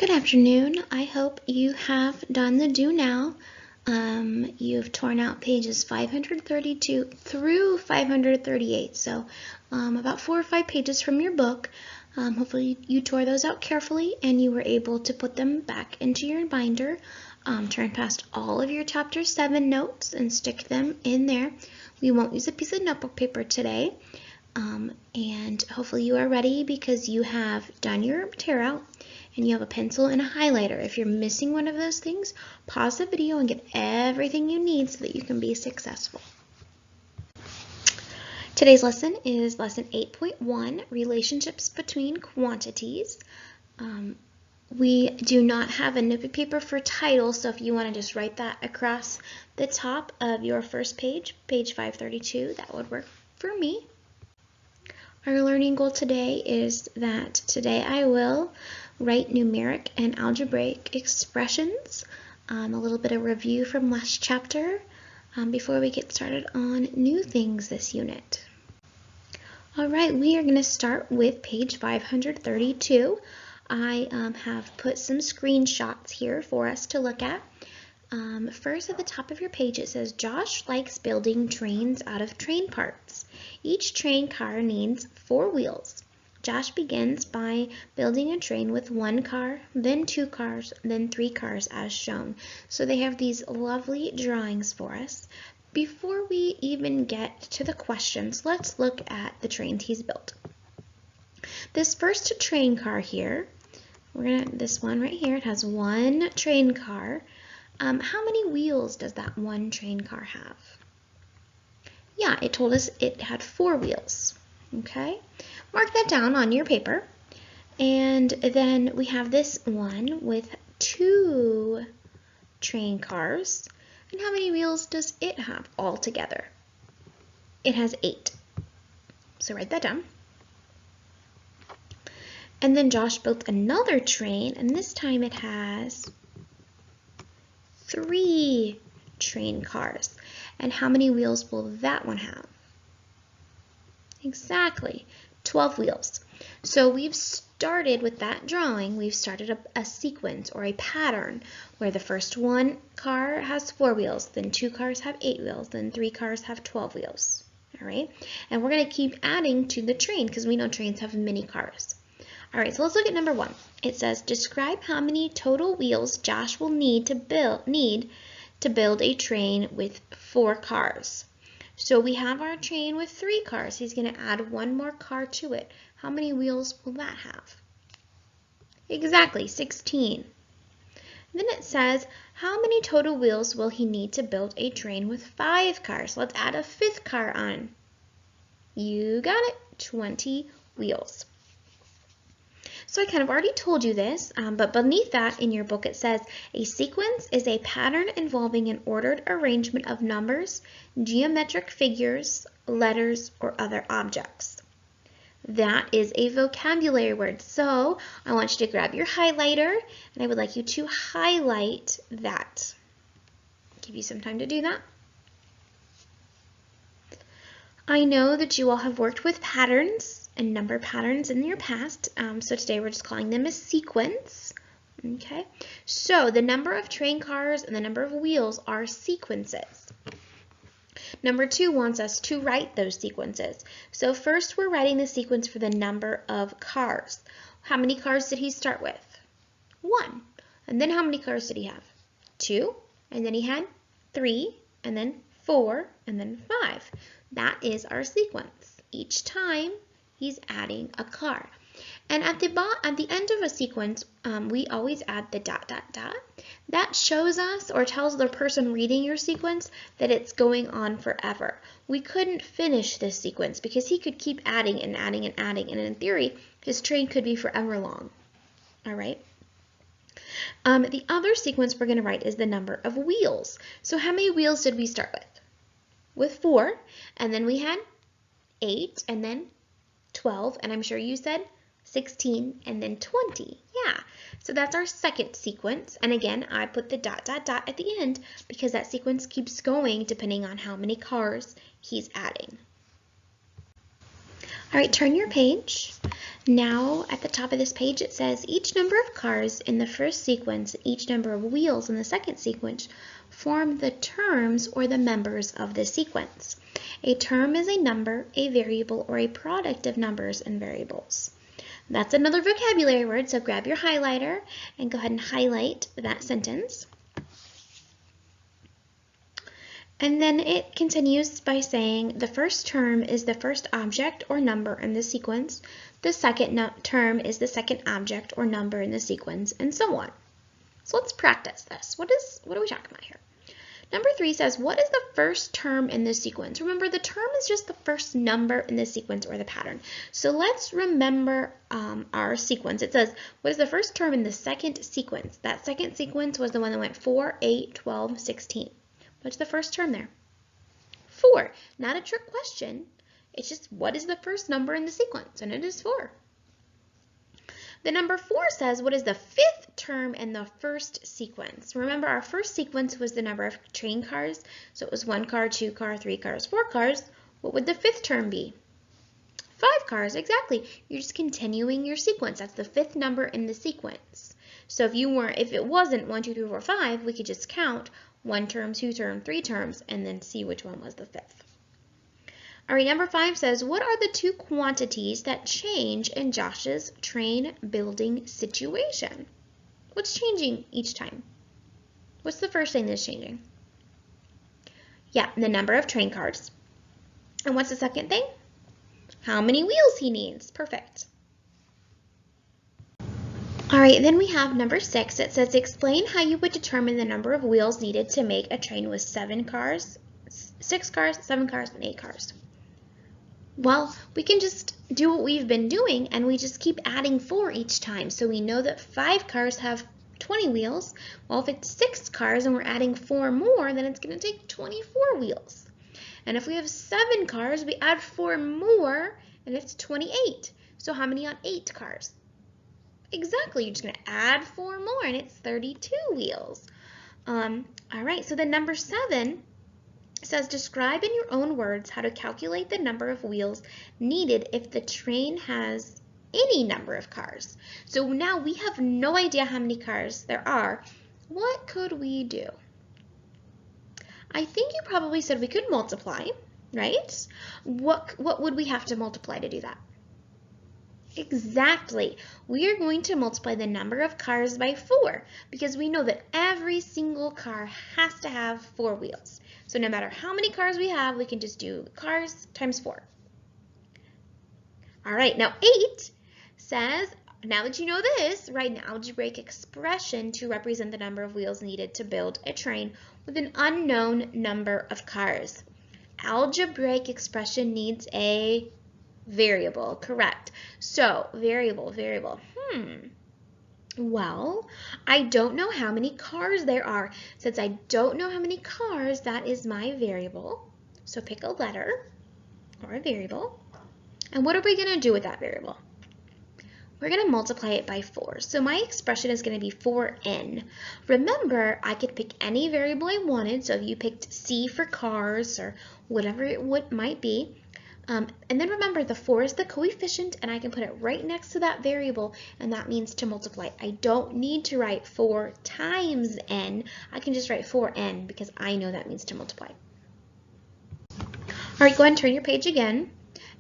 Good afternoon. I hope you have done the do now. You've torn out pages 532 through 538, so about 4 or 5 pages from your book. Hopefully you tore those out carefully and you were able to put them back into your binder. Turn past all of your Chapter 7 notes and stick them in there. We won't use a piece of notebook paper today. And hopefully you are ready because you have done your tear out and you have a pencil and a highlighter. If you're missing one of those things, pause the video and get everything you need so that you can be successful. Today's lesson is lesson 8.1, relationships between quantities. We do not have a notebook paper for title, so if you want to just write that across the top of your first page, page 532, that would work for me. Our learning goal today is that today I will write numeric and algebraic expressions, a little bit of review from last chapter before we get started on new things this unit. All right, we are going to start with page 532. I have put some screenshots here for us to look at. First, at the top of your page, it says, Josh likes building trains out of train parts. Each train car needs 4 wheels. Josh begins by building a train with 1 car, then 2 cars, then 3 cars as shown. So they have these lovely drawings for us. Before we even get to the questions, let's look at the trains he's built. This first train car here, this one right here, it has 1 train car. How many wheels does that 1 train car have? Yeah, it told us it had 4 wheels. Okay, mark that down on your paper. And then we have this one with 2 train cars. And how many wheels does it have altogether? It has 8. So write that down. And then Josh built another train, and this time it has 3 train cars. And how many wheels will that one have? Exactly, 12 wheels. So we've started with that drawing, we've started a sequence or a pattern where the first 1 car has 4 wheels, then 2 cars have 8 wheels, then 3 cars have 12 wheels. All right, and we're going to keep adding to the train because we know trains have many cars. All right, so let's look at number 1. It says, describe how many total wheels Josh will need to build a train with 4 cars. So we have our train with 3 cars. He's going to add 1 more car to it. How many wheels will that have? Exactly, 16. Then it says, how many total wheels will he need to build a train with 5 cars? Let's add a 5th car on. You got it, 20 wheels. So I kind of already told you this, but beneath that in your book it says, a sequence is a pattern involving an ordered arrangement of numbers, geometric figures, letters, or other objects. That is a vocabulary word. So I want you to grab your highlighter and I would like you to highlight that. Give you some time to do that. I know that you all have worked with patterns and number patterns in your past, so today we're just calling them a sequence. Okay, so the number of train cars and the number of wheels are sequences. Number 2 wants us to write those sequences. So first we're writing the sequence for the number of cars. How many cars did he start with? 1. And then how many cars did he have? 2. And then he had 3, and then 4, and then 5. That is our sequence. Each time he's adding a car. And at the end of a sequence, we always add the ... That shows us or tells the person reading your sequence that it's going on forever. We couldn't finish this sequence because he could keep adding and adding and adding, and in theory, his train could be forever long. All right. The other sequence we're going to write is the number of wheels. So how many wheels did we start with? With 4, and then we had 8, and then 12, and I'm sure you said 16, and then 20. Yeah, so that's our second sequence. And again, I put the ... at the end because that sequence keeps going depending on how many cars he's adding. All right, turn your page. Now at the top of this page it says each number of cars in the first sequence, each number of wheels in the second sequence form the terms or the members of the sequence. A term is a number, a variable, or a product of numbers and variables. That's another vocabulary word, so grab your highlighter and go ahead and highlight that sentence. And then it continues by saying the first term is the first object or number in the sequence, the second term is the second object or number in the sequence, and so on. So let's practice this. What are we talking about here? Number 3 says, what is the first term in the sequence? Remember, the term is just the first number in the sequence or the pattern. So let's remember our sequence. It says, what is the first term in the second sequence? That second sequence was the one that went 4, 8, 12, 16. What's the first term there? 4. Not a trick question. It's just what is the first number in the sequence? And it is 4. The number 4 says what is the fifth term in the first sequence? Remember, our first sequence was the number of train cars. So it was 1 car, 2 car, 3 cars, 4 cars. What would the fifth term be? 5 cars, exactly. You're just continuing your sequence. That's the fifth number in the sequence. So if it wasn't 1, 2, 3, 4, 5, we could just count 1 term, 2 term, 3 terms, and then see which one was the fifth. All right, number 5 says, what are the 2 quantities that change in Josh's train building situation? What's changing each time? What's the first thing that's changing? Yeah, the number of train cars. And what's the second thing? How many wheels he needs. Perfect. All right, then we have number 6. It says, explain how you would determine the number of wheels needed to make a train with 7 cars, 6 cars, 7 cars, and 8 cars. Well, we can just do what we've been doing, and we just keep adding 4 each time. So we know that 5 cars have 20 wheels. Well, if it's 6 cars and we're adding 4 more, then it's going to take 24 wheels. And if we have 7 cars, we add 4 more, and it's 28. So how many on 8 cars? Exactly, you're just going to add 4 more, and it's 32 wheels. All right, so the number 7 says, describe in your own words how to calculate the number of wheels needed if the train has any number of cars. So now we have no idea how many cars there are. What could we do? I think you probably said we could multiply, right? What would we have to multiply to do that? Exactly. We are going to multiply the number of cars by 4 because we know that every single car has to have 4 wheels. So no matter how many cars we have, we can just do cars times 4. All right, now 8 says, now that you know this, write an algebraic expression to represent the number of wheels needed to build a train with an unknown number of cars. Algebraic expression needs a variable, correct. So, variable. Well, I don't know how many cars there are. Since I don't know how many cars, that is my variable. So pick a letter or a variable. And what are we going to do with that variable? We're going to multiply it by 4. So my expression is going to be 4n. Remember, I could pick any variable I wanted. So if you picked C for cars or whatever it might be. And then remember, the 4 is the coefficient, and I can put it right next to that variable, and that means to multiply. I don't need to write 4 times n. I can just write 4n because I know that means to multiply. All right, go ahead and turn your page again.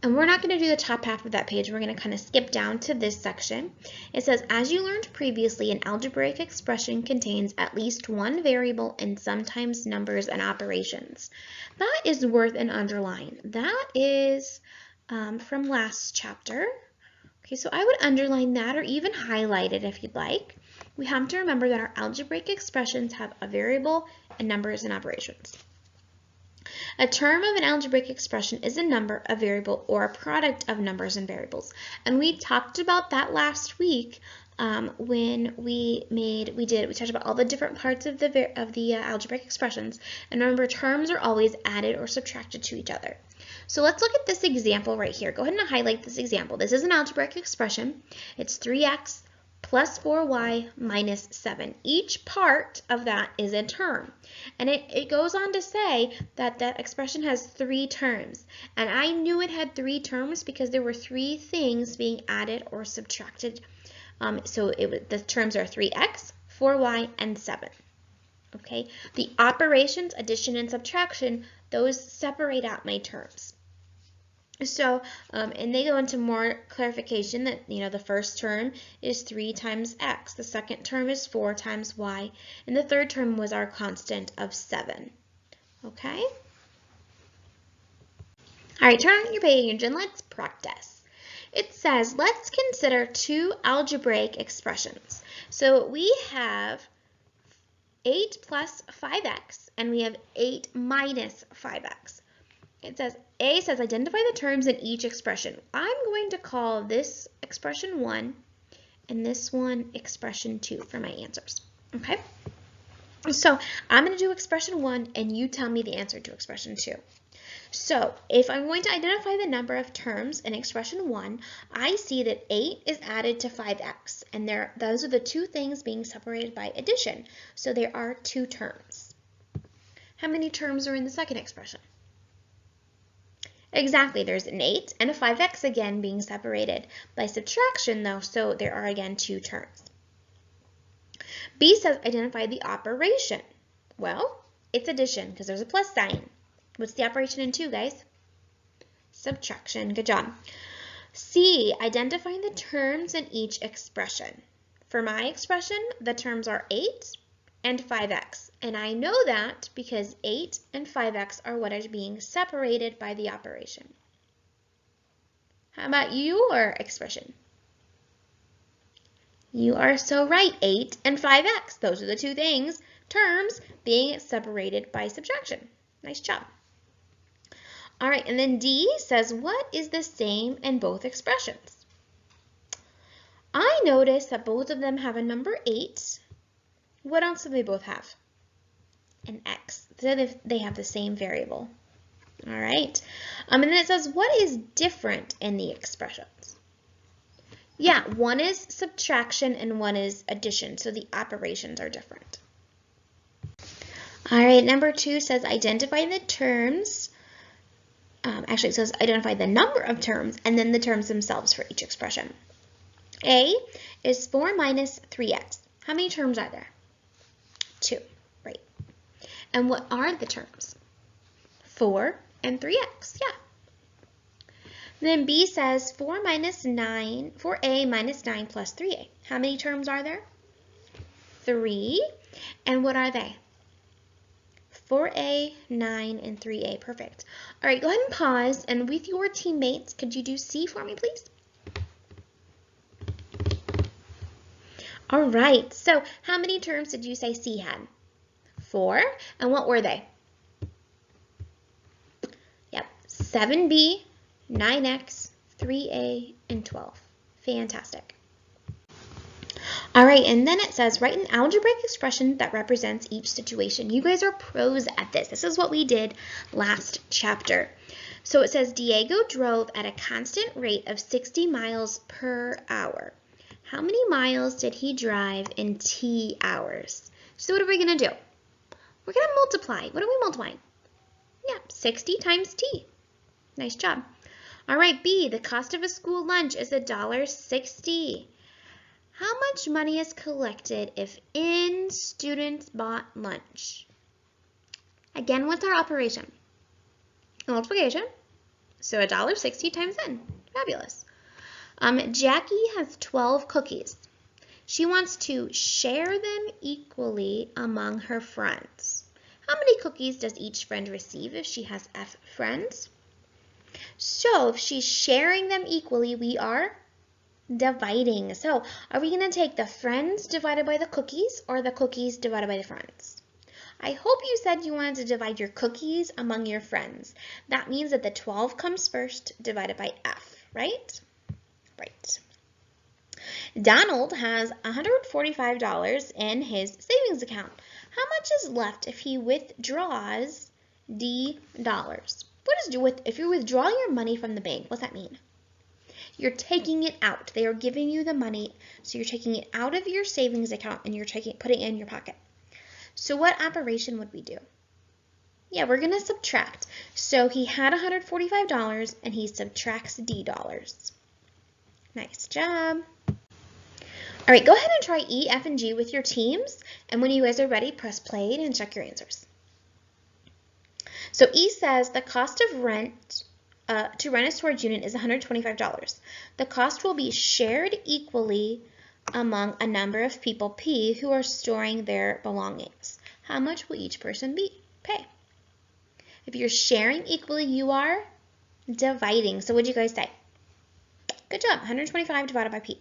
And we're not going to do the top half of that page. We're going to kind of skip down to this section. It says, as you learned previously, an algebraic expression contains at least one variable and sometimes numbers and operations. That is worth an underline. That is from last chapter. Okay, so I would underline that or even highlight it if you'd like. We have to remember that our algebraic expressions have a variable and numbers and operations. A term of an algebraic expression is a number, a variable, or a product of numbers and variables. And we talked about that last week when we talked about all the different parts of the algebraic expressions. And remember, terms are always added or subtracted to each other. So let's look at this example right here. Go ahead and highlight this example. This is an algebraic expression. It's 3x plus 4y minus 7. Each part of that is a term. And it goes on to say that that expression has 3 terms. And I knew it had 3 terms because there were 3 things being added or subtracted. The terms are 3x, 4y, and 7. Okay, the operations, addition and subtraction, those separate out my terms. So, and they go into more clarification that, the first term is 3 times x, the second term is 4 times y, and the third term was our constant of 7. Okay? All right, turn on your page and let's practice. It says, let's consider 2 algebraic expressions. So we have 8 plus 5x, and we have 8 minus 5x. It says, A says, identify the terms in each expression. I'm going to call this expression 1 and this one expression 2 for my answers. Okay? So I'm going to do expression 1 and you tell me the answer to expression 2. So if I'm going to identify the number of terms in expression 1, I see that 8 is added to 5x, and those are the 2 things being separated by addition. So there are 2 terms. How many terms are in the second expression? Exactly, there's an 8 and a 5x again being separated by subtraction though, so there are again 2 terms. B says identify the operation. Well, it's addition because there's a plus sign. What's the operation in 2, guys? Subtraction, good job. C, identify the terms in each expression. For my expression, the terms are 8 and 5x, and I know that because 8 and 5x are what are being separated by the operation. How about your expression? You are so right, 8 and 5x. Those are the 2 terms being separated by subtraction. Nice job. All right, and then D says, what is the same in both expressions? I notice that both of them have a number 8. What else do they both have? An x. So they have the same variable. All right. And then it says, what is different in the expressions? Yeah, one is subtraction and one is addition. So the operations are different. All right, number 2 says, identify the terms. Actually, it says identify the number of terms and then the terms themselves for each expression. A is 4 minus 3x. How many terms are there? 2, right. And what are the terms? 4 and 3x, yeah. Then B says 4a minus 9 plus 3a. How many terms are there? 3. And what are they? 4a, 9, and 3a. Perfect. All right, go ahead and pause. And with your teammates, could you do C for me, please? All right, so how many terms did you say C had? 4. And what were they? Yep, 7b, 9x, 3a, and 12. Fantastic. All right, and then it says, write an algebraic expression that represents each situation. You guys are pros at this. This is what we did last chapter. So it says, Diego drove at a constant rate of 60 miles per hour. How many miles did he drive in t hours? So what are we going to do? We're going to multiply. What are we multiplying? Yeah, 60 times t. Nice job. All right, B, the cost of a school lunch is $1.60. How much money is collected if N students bought lunch? Again, what's our operation? Multiplication. So $1.60 times N. Fabulous. Jackie has 12 cookies. She wants to share them equally among her friends. How many cookies does each friend receive if she has F friends? So if she's sharing them equally, we are dividing. So are we going to take the friends divided by the cookies or the cookies divided by the friends? I hope you said you wanted to divide your cookies among your friends. That means that the 12 comes first, divided by F, right? Right. Donald has $145 in his savings account. How much is left if he withdraws $D? What is if you withdraw your money from the bank? What's that mean? You're taking it out. They are giving you the money, so you're taking it out of your savings account and you're putting it in your pocket. So what operation would we do? Yeah, we're going to subtract. So he had $145 and he subtracts D dollars. Nice job. All right, go ahead and try E, F, and G with your teams. And when you guys are ready, press play and check your answers. So E says the cost of rent to rent a storage unit is $125. The cost will be shared equally among a number of people, P, who are storing their belongings. How much will each person pay? If you're sharing equally, you are dividing. So what did you guys say? Good job. 125 divided by P.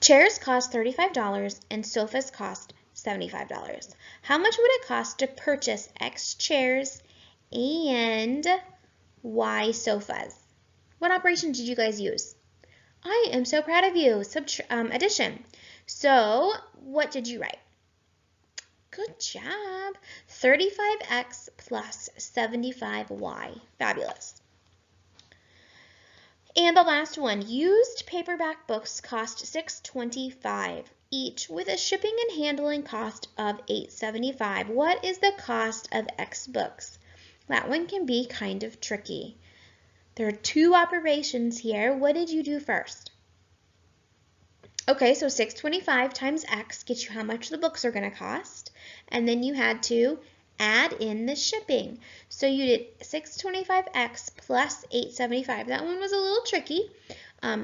Chairs cost $35 and sofas cost $75. How much would it cost to purchase X chairs and Y sofas? What operation did you guys use? I am so proud of you. Addition. So what did you write? Good job. 35X plus 75Y. Fabulous. And the last one, used paperback books cost $6.25 each with a shipping and handling cost of $8.75. What is the cost of X books? That one can be kind of tricky. There are two operations here. What did you do first? Okay, so $6.25 times X gets you how much the books are going to cost. And then you had to add in the shipping. So you did $6.25X plus $8.75. That one was a little tricky.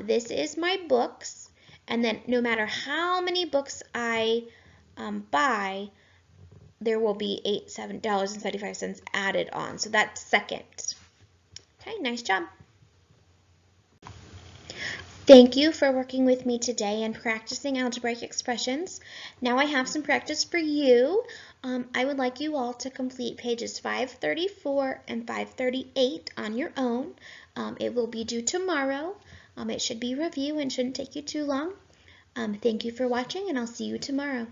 This is my books. And then no matter how many books I buy, there will be $7.75 added on. So that's second. Okay, nice job. Thank you for working with me today and practicing algebraic expressions. Now I have some practice for you. I would like you all to complete pages 534 and 538 on your own. It will be due tomorrow. It should be review and shouldn't take you too long. Thank you for watching, and I'll see you tomorrow.